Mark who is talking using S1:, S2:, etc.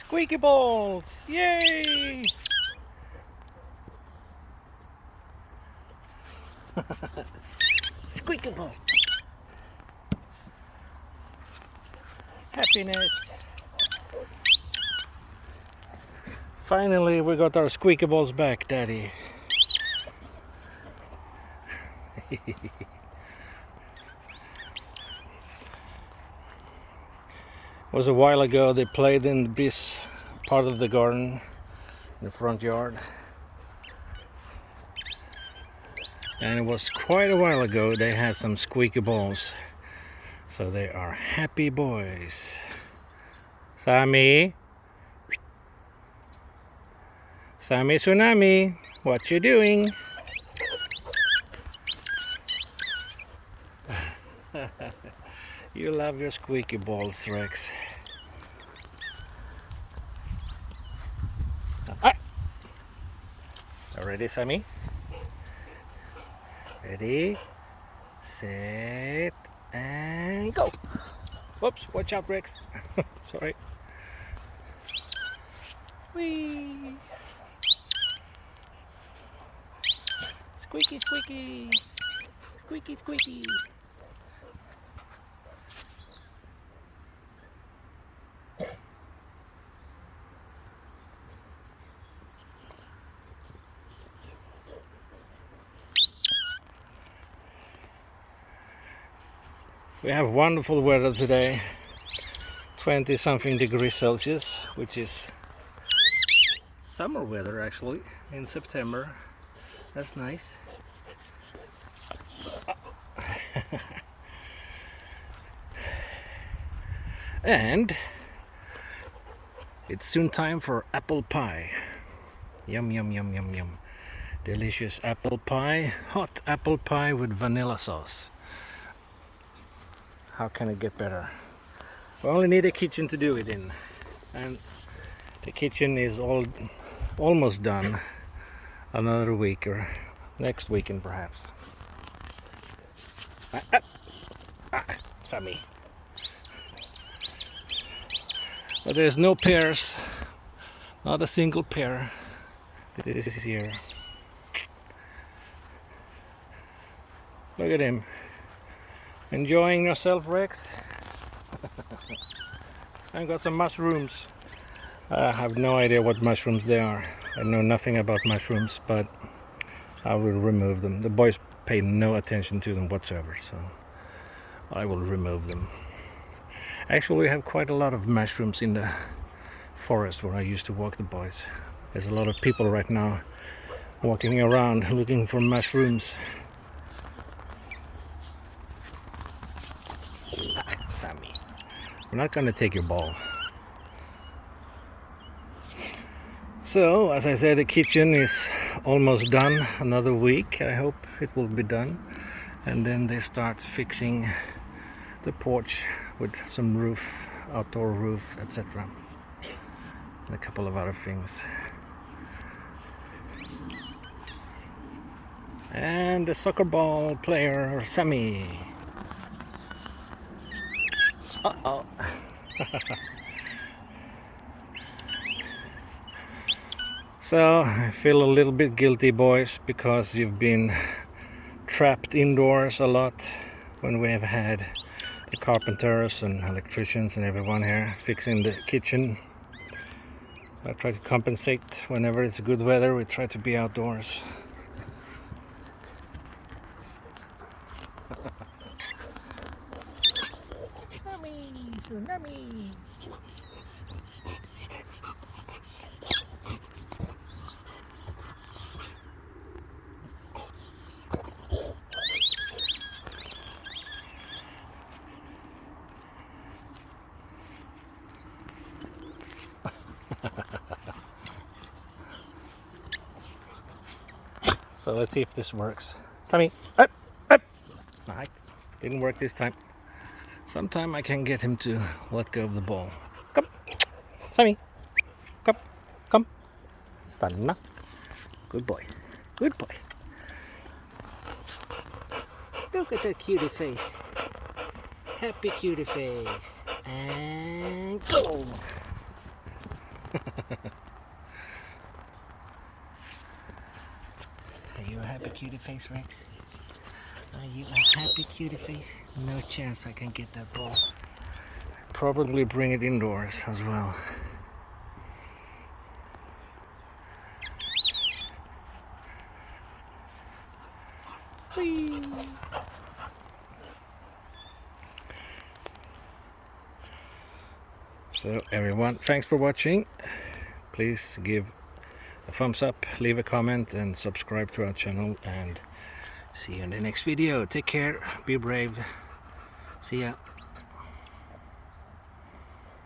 S1: Squeaky balls! Yay! Squeaky balls! Happiness! Finally, we got our squeaky balls back, Daddy. It was a while ago they played in this part of the garden, in the front yard. And it was quite a while ago they had some squeaky balls. So they are happy boys. Sammie. Sammie Tsunami, what you doing? You love your squeaky balls, Rex. Ready, Sammie? Ready, set, and go. Whoops, watch out, Rex. Sorry. Whee! Squeaky, squeaky. Squeaky, squeaky. We have wonderful weather today, 20 something degrees Celsius, which is summer weather actually in September. That's nice. And it's soon time for apple pie. Yum, yum, yum, yum, yum. Delicious apple pie, hot apple pie with vanilla sauce. How can it get better? We only need a kitchen to do it in, and the kitchen is almost done. Another week or next weekend perhaps. Sammie. But there's no pears, not a single pear this year. Look at him. Enjoying yourself, Rex? I've got some mushrooms. I have no idea what mushrooms they are. I know nothing about mushrooms, but I will remove them. The boys pay no attention to them whatsoever, so I will remove them. Actually, we have quite a lot of mushrooms in the forest where I used to walk the boys. There's a lot of people right now walking around looking for mushrooms. Sammie, we're not gonna take your ball. So, as I said, the kitchen is almost done. Another week, I hope it will be done. And then they start fixing the porch with some roof, outdoor roof, etc. And a couple of other things. And the soccer ball player, Sammie. Uh-oh. So, I feel a little bit guilty, boys, because you've been trapped indoors a lot when we have had the carpenters and electricians and everyone here fixing the kitchen. I try to compensate whenever it's good weather. We try to be outdoors. Tsunami. So let's see if this works. Sammie, up, up. No, didn't work this time. Sometime I can get him to let go of the ball. Come, Sammie, come, come. Stanna. Good boy, good boy. Look at that cutie face. Happy cutie face. And go. Are you a happy cutie face, Rex? Are you a happy cutie face? No chance I can get that ball. Probably bring it indoors as well. Whee! So everyone, thanks for watching. Please give a thumbs up, leave a comment and subscribe to our channel, and see you in the next video. Take care, be brave, see ya.